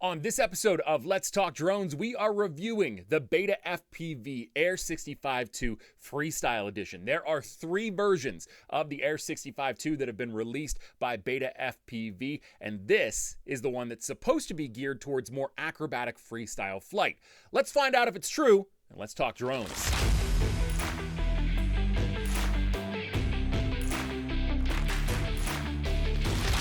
On this episode of Let's Talk Drones, we are reviewing the BETAFPV Air 65-2 Freestyle Edition. There are three versions of the Air 65-2 that have been released by BETAFPV, and this is the one that's supposed to be geared towards more acrobatic freestyle flight. Let's find out if it's true, and let's talk drones.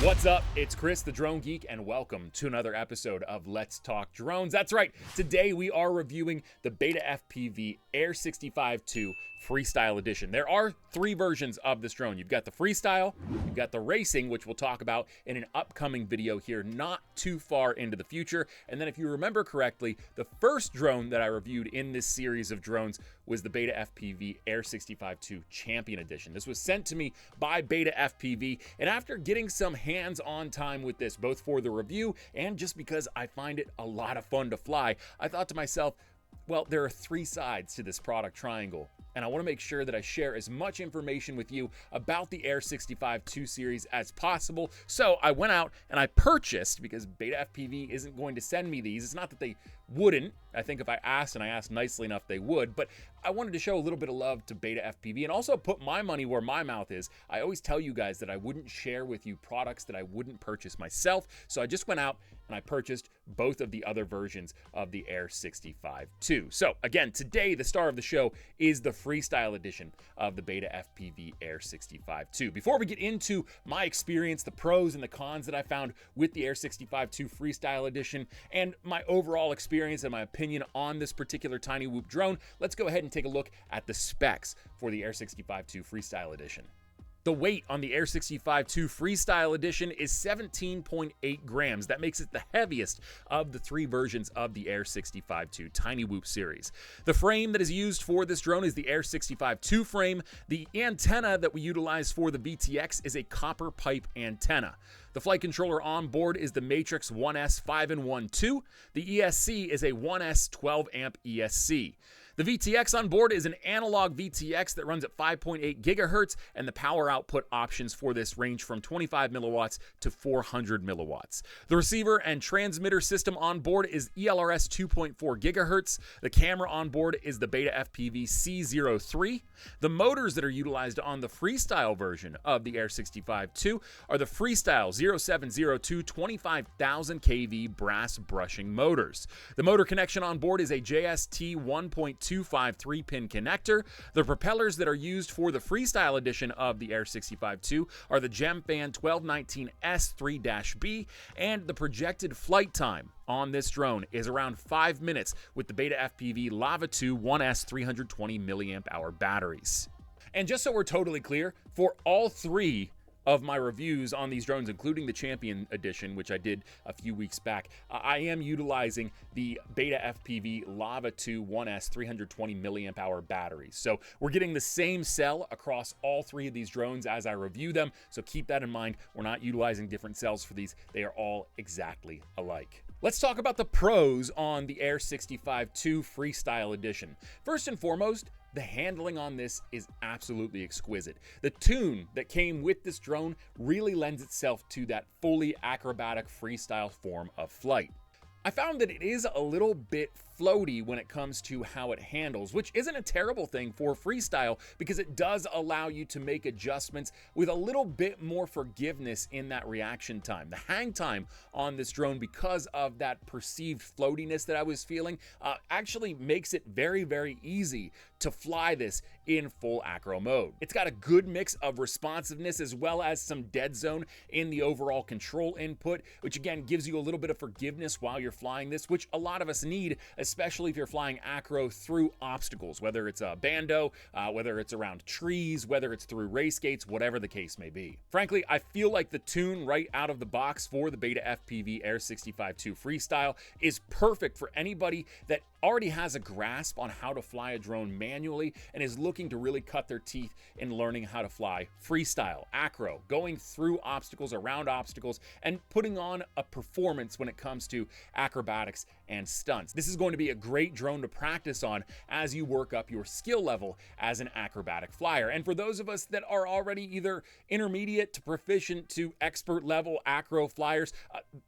What's up? It's Chris, the Drone Geek, and welcome to another episode of Let's Talk Drones. That's right, today we are reviewing the BETAFPV Air 65-2 Freestyle Edition. There are three versions of this drone. You've got the Freestyle, you've got the Racing, which we'll talk about in an upcoming video here not too far into the future, and then if you remember correctly, the first drone that I reviewed in this series of drones was the BETAFPV Air 65-2 Champion Edition. This was sent to me by BETAFPV, and after getting some hands-on time with this, both for the review and just because I find it a lot of fun to fly, I thought to myself, well, there are three sides to this product triangle, and I want to make sure that I share as much information with you about the Air 65-2 series as possible. So I went out and I purchased, because BETAFPV isn't going to send me these. It's not that they wouldn't. I think if I asked, and I asked nicely enough, they would, but I wanted to show a little bit of love to BETAFPV and also put my money where my mouth is. I always tell you guys that I wouldn't share with you products that I wouldn't purchase myself, so I just went out and I purchased both of the other versions of the Air 65-2. So again, today the star of the show is the Freestyle edition of the BETAFPV Air 65-2. Before we get into my experience, the pros and the cons that I found with the Air 65-2 Freestyle edition, and my overall experience and my opinion on this particular tiny whoop drone, let's go ahead and take a look at the specs for the Air 65-2 Freestyle edition. The weight on the Air 65-2 Freestyle Edition is 17.8 grams. That makes it the heaviest of the three versions of the Air 65-2 Tiny Whoop series. The frame that is used for this drone is the Air 65-2 frame. The antenna that we utilize for the VTX is a copper pipe antenna. The flight controller on board is the Matrix 1S 5-in-1-2. The ESC is a 1S 12 amp ESC. The VTX on board is an analog VTX that runs at 5.8 gigahertz, and the power output options for this range from 25 milliwatts to 400 milliwatts. The receiver and transmitter system on board is ELRS 2.4 gigahertz. The camera on board is the BETAFPV C03. The motors that are utilized on the Freestyle version of the Air 65-2 are the Freestyle 0702 25,000 kV brass brushing motors. The motor connection on board is a JST 1.253 pin connector. The propellers that are used for the Freestyle edition of the Air 65-2 are the Gemfan 1219S3-B, and the projected flight time on this drone is around 5 minutes with the BETAFPV Lava 2 1S 320 milliamp hour batteries. And just so we're totally clear, for all three of my reviews on these drones, including the Champion Edition, which I did a few weeks back, I am utilizing the BETAFPV Lava 2 1S 320 milliamp hour batteries. So we're getting the same cell across all three of these drones as I review them, so keep that in mind. We're not utilizing different cells for these. They are all exactly alike. Let's talk about the pros on the Air 65-2 Freestyle Edition. First and foremost, the handling on this is absolutely exquisite. The tune that came with this drone really lends itself to that fully acrobatic freestyle form of flight. I found that it is a little bit floaty when it comes to how it handles, which isn't a terrible thing for freestyle because it does allow you to make adjustments with a little bit more forgiveness in that reaction time. The hang time on this drone, because of that perceived floatiness that I was feeling, actually makes it very, very easy to fly this in full acro mode. It's got a good mix of responsiveness as well as some dead zone in the overall control input, which again gives you a little bit of forgiveness while you're flying this, which a lot of us need, especially if you're flying acro through obstacles, whether it's a bando, whether it's around trees, whether it's through race gates, whatever the case may be. Frankly, I feel like the tune right out of the box for the BETAFPV Air 65-2 Freestyle is perfect for anybody that already has a grasp on how to fly a drone manually and is looking to really cut their teeth in learning how to fly freestyle, acro, going through obstacles, around obstacles, and putting on a performance when it comes to acrobatics and stunts. This is going to be a great drone to practice on as you work up your skill level as an acrobatic flyer. And for those of us that are already either intermediate to proficient to expert level acro flyers,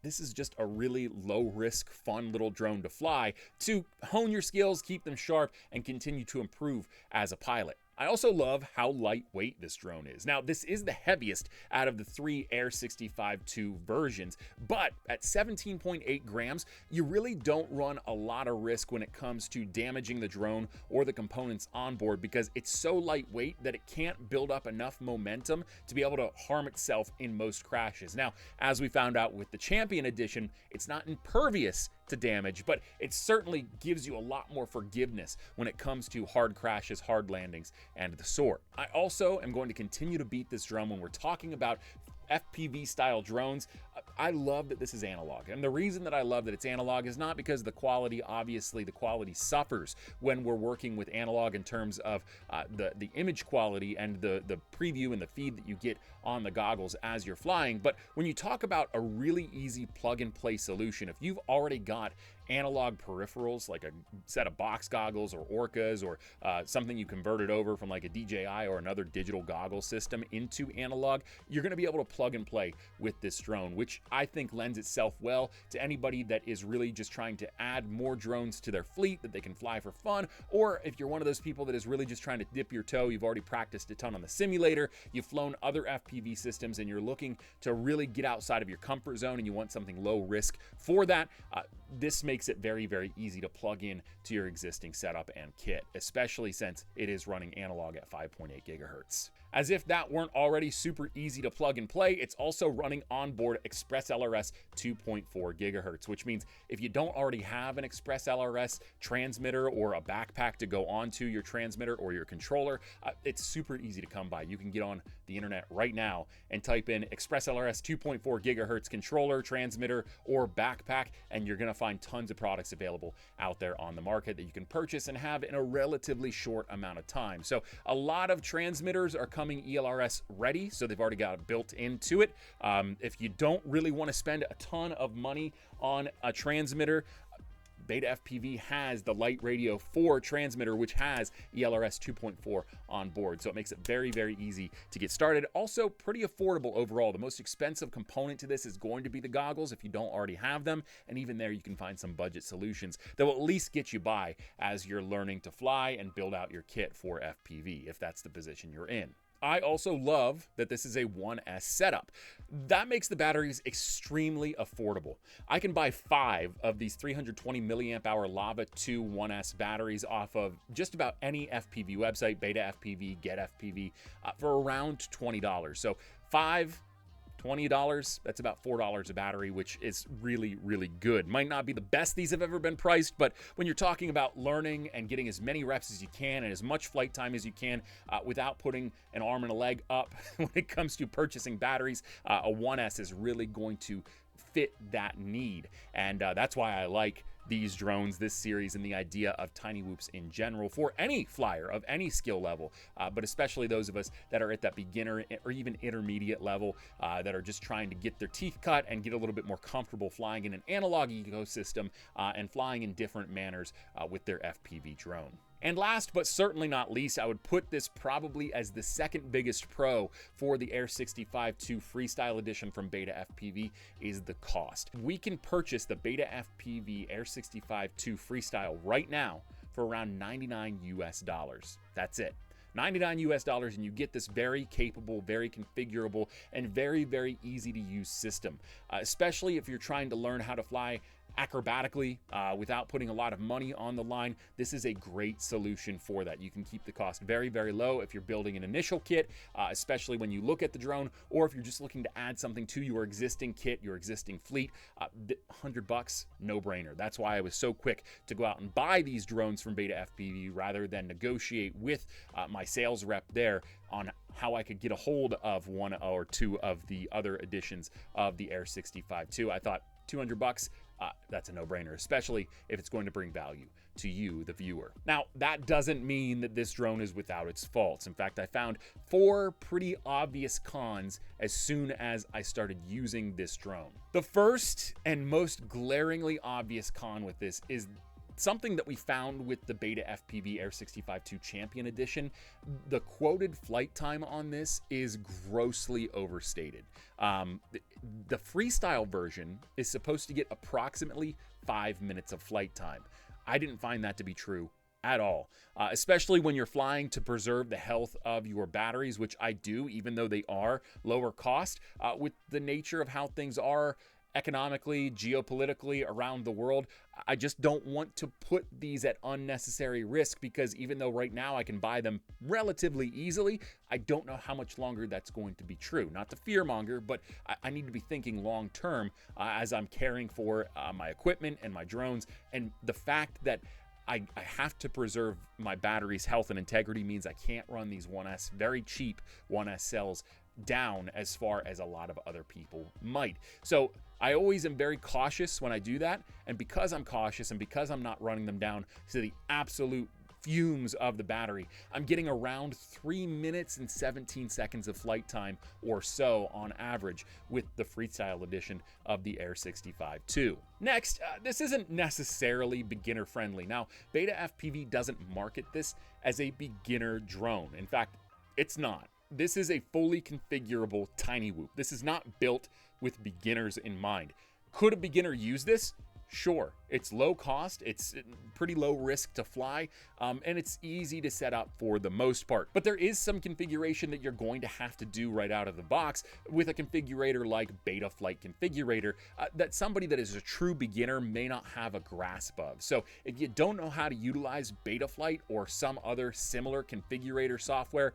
this is just a really low risk, fun little drone to fly to hone your skills, keep them sharp, and continue to improve as a pilot. I also love how lightweight this drone is. Now, this is the heaviest out of the 3 Air 65-2 versions, but at 17.8 grams, you really don't run a lot of risk when it comes to damaging the drone or the components on board because it's so lightweight that it can't build up enough momentum to be able to harm itself in most crashes. Now, as we found out with the Champion Edition, it's not impervious to damage, but it certainly gives you a lot more forgiveness when it comes to hard crashes, hard landings, and the sort. I also am going to continue to beat this drum when we're talking about FPV style drones. I love that this is analog, and the reason that I love that it's analog is not because the quality, obviously the quality suffers when we're working with analog in terms of the image quality and the preview and the feed that you get on the goggles as you're flying. But when you talk about a really easy plug and play solution, if you've already got analog peripherals like a set of box goggles or Orcas or something you converted over from like a DJI or another digital goggle system into analog, you're going to be able to plug and play with this drone, which I think lends itself well to anybody that is really just trying to add more drones to their fleet that they can fly for fun, or if you're one of those people that is really just trying to dip your toe, you've already practiced a ton on the simulator, you've flown other FPV systems, and you're looking to really get outside of your comfort zone and you want something low risk for that, this makes it very, very easy to plug in to your existing setup and kit, especially since it is running analog at 5.8 gigahertz. As if that weren't already super easy to plug and play, it's also running onboard Express LRS 2.4 gigahertz, which means if you don't already have an Express LRS transmitter or a backpack to go onto your transmitter or your controller, it's super easy to come by. You can get on the internet right now and type in Express LRS 2.4 gigahertz controller, transmitter, or backpack, and you're going to find tons of products available out there on the market that you can purchase and have in a relatively short amount of time. So a lot of transmitters are coming ELRS ready, so they've already got it built into it. If you don't really want to spend a ton of money on a transmitter, BETAFPV has the Light Radio 4 transmitter, which has ELRS 2.4 on board. So it makes it very, very easy to get started. Also pretty affordable overall. The most expensive component to this is going to be the goggles if you don't already have them. And even there you can find some budget solutions that will at least get you by as you're learning to fly and build out your kit for FPV, if that's the position you're in. I also love that this is a 1S setup. That makes the batteries extremely affordable. I can buy 5 of these 320 milliamp hour Lava 2 1S batteries off of just about any FPV website, BETAFPV, GetFPV, for around $20. So 5, $20, that's about $4 a battery, which is really, really good. Might not be the best these have ever been priced, but when you're talking about learning and getting as many reps as you can and as much flight time as you can without putting an arm and a leg up when it comes to purchasing batteries, a 1S is really going to fit that need. And that's why I like these drones, this series, and the idea of tiny whoops in general for any flyer of any skill level, but especially those of us that are at that beginner or even intermediate level that are just trying to get their teeth cut and get a little bit more comfortable flying in an analog ecosystem and flying in different manners with their FPV drone. And last but certainly not least, I would put this probably as the second biggest pro for the Air 65-2 Freestyle Edition from BETAFPV is the cost. We can purchase the BETAFPV Air 65-2 Freestyle right now for around $99 US. That's it. $99 US, and you get this very capable, very configurable, and very, very easy to use system, especially if you're trying to learn how to fly acrobatically without putting a lot of money on the line. This is a great solution for that. You can keep the cost very, very low if you're building an initial kit, especially when you look at the drone, or if you're just looking to add something to your existing kit, your existing fleet. $100, no brainer. That's why I was so quick to go out and buy these drones from BETAFPV rather than negotiate with my sales rep there on how I could get a hold of 1 or 2 of the other editions of the Air 65-2. I thought $200, that's a no-brainer, especially if it's going to bring value to you, the viewer. Now, that doesn't mean that this drone is without its faults. In fact, I found 4 pretty obvious cons as soon as I started using this drone. The first and most glaringly obvious con with this is something that we found with the BETAFPV Air 65-2 Champion Edition. The quoted flight time on this is grossly overstated. The Freestyle version is supposed to get approximately 5 minutes of flight time. I didn't find that to be true at all, especially when you're flying to preserve the health of your batteries, which I do, even though they are lower cost. With the nature of how things are economically, geopolitically around the world, I just don't want to put these at unnecessary risk, because even though right now I can buy them relatively easily, I don't know how much longer that's going to be true. Not to fearmonger, but I need to be thinking long term as I'm caring for my equipment and my drones. And the fact that I have to preserve my battery's health and integrity means I can't run these 1S, very cheap 1S cells, down as far as a lot of other people might. So I always am very cautious when I do that, and because I'm cautious and because I'm not running them down to the absolute fumes of the battery, I'm getting around 3 minutes and 17 seconds of flight time or so on average with the Freestyle edition of the Air 65-2. Next, this isn't necessarily beginner friendly. Now, BETAFPV doesn't market this as a beginner drone. In fact, it's not. This is a fully configurable tiny whoop. This is not built with beginners in mind. Could a beginner use this? Sure. It's low cost, it's pretty low risk to fly, and it's easy to set up for the most part. But there is some configuration that you're going to have to do right out of the box with a configurator like Betaflight Configurator that somebody that is a true beginner may not have a grasp of. So if you don't know how to utilize Betaflight or some other similar configurator software,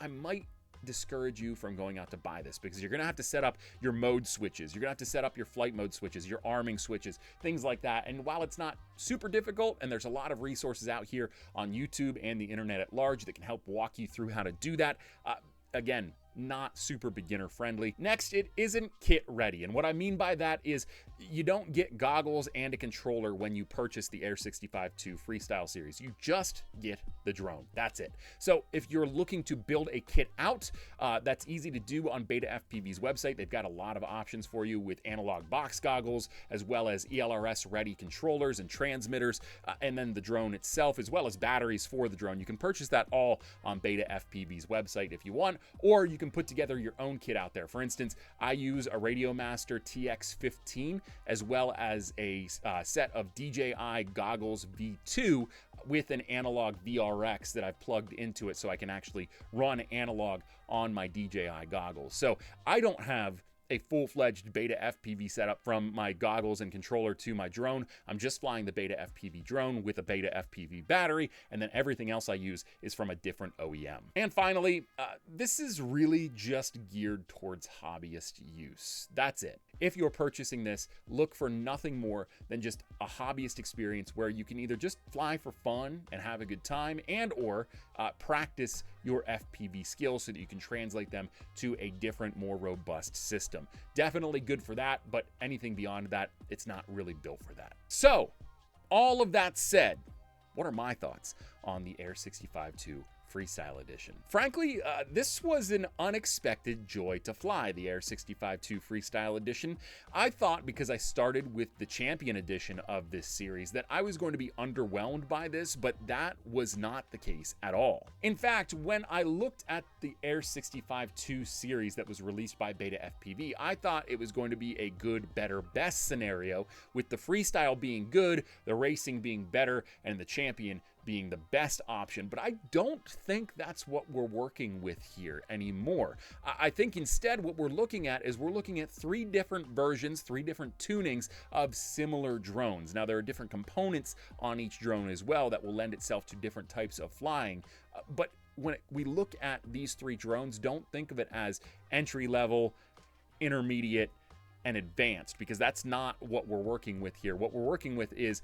I might discourage you from going out to buy this, because you're going to have to set up your mode switches. You're going to have to set up your flight mode switches, your arming switches, things like that. And while it's not super difficult, and there's a lot of resources out here on YouTube and the internet at large that can help walk you through how to do that, again, not super beginner friendly. Next, it isn't kit ready. And what I mean by that is you don't get goggles and a controller when you purchase the Air 65-2 Freestyle series. You just get the drone. That's it. So if you're looking to build a kit out, that's easy to do on BETAFPV's website. They've got a lot of options for you with analog box goggles, as well as ELRS ready controllers and transmitters, and then the drone itself, as well as batteries for the drone. You can purchase that all on BETAFPV's website if you want, or you can put together your own kit out there. For instance, I use a Radiomaster TX15 as well as a set of DJI goggles V2 with an analog VRX that I've plugged into it so I can actually run analog on my DJI goggles. So I don't have a full-fledged BETAFPV setup from my goggles and controller to my drone. I'm just flying the BETAFPV drone with a BETAFPV battery, and then everything else I use is from a different OEM. And finally, this is really just geared towards hobbyist use. That's it. If you're purchasing this, look for nothing more than just a hobbyist experience where you can either just fly for fun and have a good time, and or practice your FPV skills so that you can translate them to a different, more robust system. Definitely good for that, but anything beyond that, it's not really built for that. So, all of that said, what are my thoughts on the Air 65-2 Freestyle Edition? Frankly, this was an unexpected joy to fly, the Air 65-2 Freestyle Edition. I thought, because I started with the Champion Edition of this series, that I was going to be underwhelmed by this, but that was not the case at all. In fact, when I looked at the Air 65-2 series that was released by BETAFPV, I thought it was going to be a good, better, best scenario, with the Freestyle being good, the racing being better, and the Champion being the best option. But I don't think that's what we're working with here anymore. I think instead what we're looking at is we're looking at 3 different versions, 3 different tunings of similar drones. Now, there are different components on each drone as well that will lend itself to different types of flying, but when we look at these 3 drones, don't think of it as entry level, intermediate, and advanced, because that's not what we're working with here. What we're working with is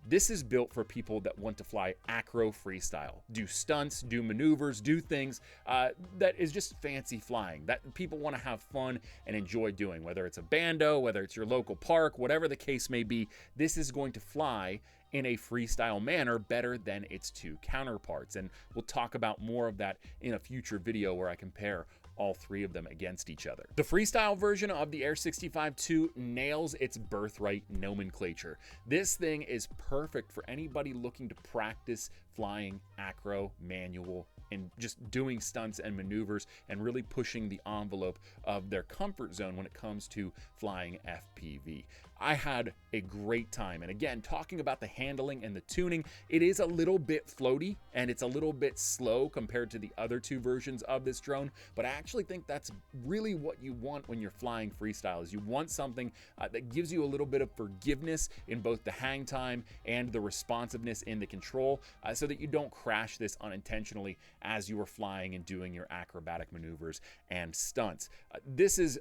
This is built for people that want to fly acro freestyle, do stunts, do maneuvers, do things that is just fancy flying, that people want to have fun and enjoy doing, whether it's a bando, whether it's your local park, whatever the case may be. This is going to fly in a freestyle manner better than its two counterparts. And we'll talk about more of that in a future video where I compare all three of them against each other. The freestyle version of the Air 65-2 nails its birthright nomenclature. This thing is perfect for anybody looking to practice flying acro, manual, and just doing stunts and maneuvers and really pushing the envelope of their comfort zone when it comes to flying FPV. I had a great time, and again, talking about the handling and the tuning, it is a little bit floaty and it's a little bit slow compared to the other two versions of this drone, but I actually think that's really what you want when you're flying freestyle. Is you want something that gives you a little bit of forgiveness in both the hang time and the responsiveness in the control, so that you don't crash this unintentionally as you are flying and doing your acrobatic maneuvers and stunts. This is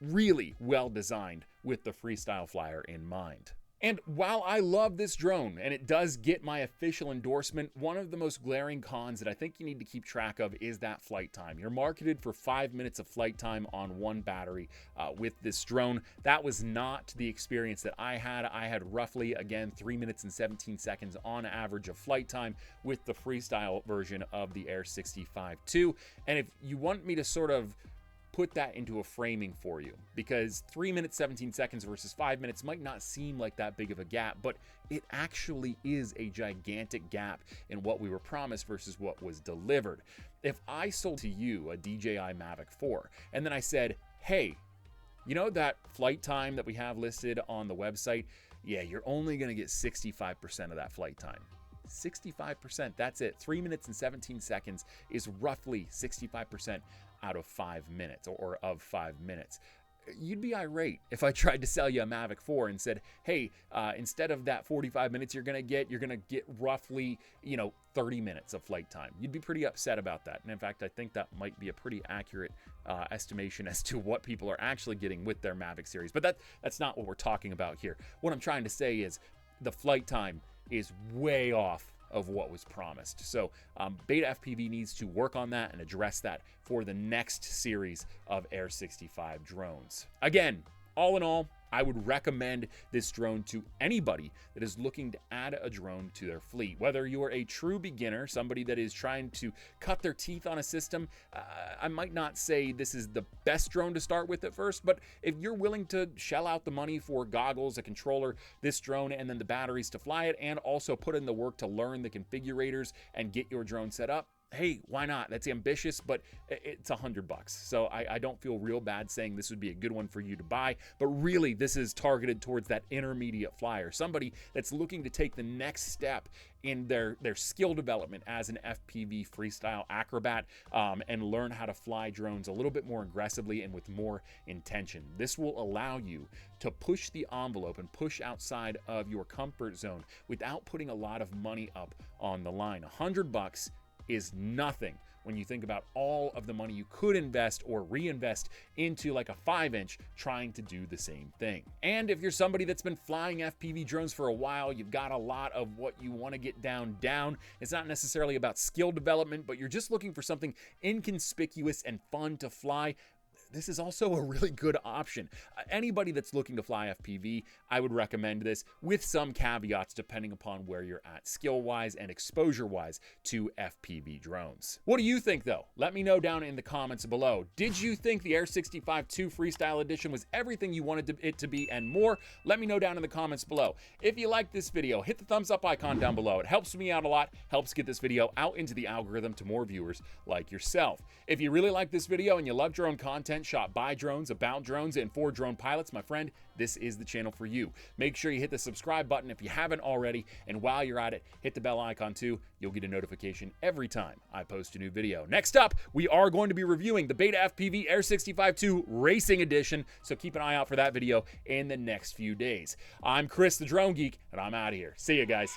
really well designed with the freestyle flyer in mind. And while I love this drone and it does get my official endorsement, one of the most glaring cons that I think you need to keep track of is that flight time. You're marketed for 5 minutes of flight time on one battery with this drone. That was not the experience that I had. I had roughly, again, 3 minutes and 17 seconds on average of flight time with the freestyle version of the Air 65-2. And if you want me to sort of put that into a framing for you, because 3 minutes 17 seconds versus 5 minutes might not seem like that big of a gap, but it actually is a gigantic gap in what we were promised versus what was delivered. If I sold to you a DJI Mavic 4 and then I said, hey, you know that flight time that we have listed on the website? Yeah, you're only going to get 65% of that flight time. 65%, that's it. 3 minutes and 17 seconds is roughly 65% out of 5 minutes, or of 5 minutes. You'd be irate if I tried to sell you a Mavic 4 and said, hey, instead of that 45 minutes you're gonna get roughly, 30 minutes of flight time. You'd be pretty upset about that. And in fact, I think that might be a pretty accurate estimation as to what people are actually getting with their Mavic series. But that's not what we're talking about here. What I'm trying to say is the flight time is way off of what was promised. So BETAFPV needs to work on that and address that for the next series of Air 65 drones. Again, all in all, I would recommend this drone to anybody that is looking to add a drone to their fleet. Whether you are a true beginner, somebody that is trying to cut their teeth on a system, I might not say this is the best drone to start with at first, but if you're willing to shell out the money for goggles, a controller, this drone, and then the batteries to fly it, and also put in the work to learn the configurators and get your drone set up, hey, why not? That's ambitious, but it's $100. So I don't feel real bad saying this would be a good one for you to buy, but really this is targeted towards that intermediate flyer, somebody that's looking to take the next step in their skill development as an FPV freestyle acrobat, and learn how to fly drones a little bit more aggressively and with more intention. This will allow you to push the envelope and push outside of your comfort zone without putting a lot of money up on the line. $100 is nothing when you think about all of the money you could invest or reinvest into like a 5-inch trying to do the same thing. And if you're somebody that's been flying FPV drones for a while, you've got a lot of what you want to get down. It's not necessarily about skill development, but you're just looking for something inconspicuous and fun to fly, this is also a really good option. Anybody that's looking to fly FPV, I would recommend this, with some caveats depending upon where you're at skill-wise and exposure-wise to FPV drones. What do you think though? Let me know down in the comments below. Did you think the Air 65-2 Freestyle Edition was everything you wanted it to be and more? Let me know down in the comments below. If you like this video, hit the thumbs up icon down below. It helps me out a lot, helps get this video out into the algorithm to more viewers like yourself. If you really like this video and you love drone content shot by drones, about drones, and for drone pilots, my friend, this is the channel for you. Make sure you hit the subscribe button if you haven't already, and while you're at it, hit the bell icon too. You'll get a notification every time I post a new video. Next up, we are going to be reviewing the BETAFPV Air 65-2 Racing Edition, so keep an eye out for that video in the next few days. I'm Chris the Drone Geek, and I'm out of here. See you guys.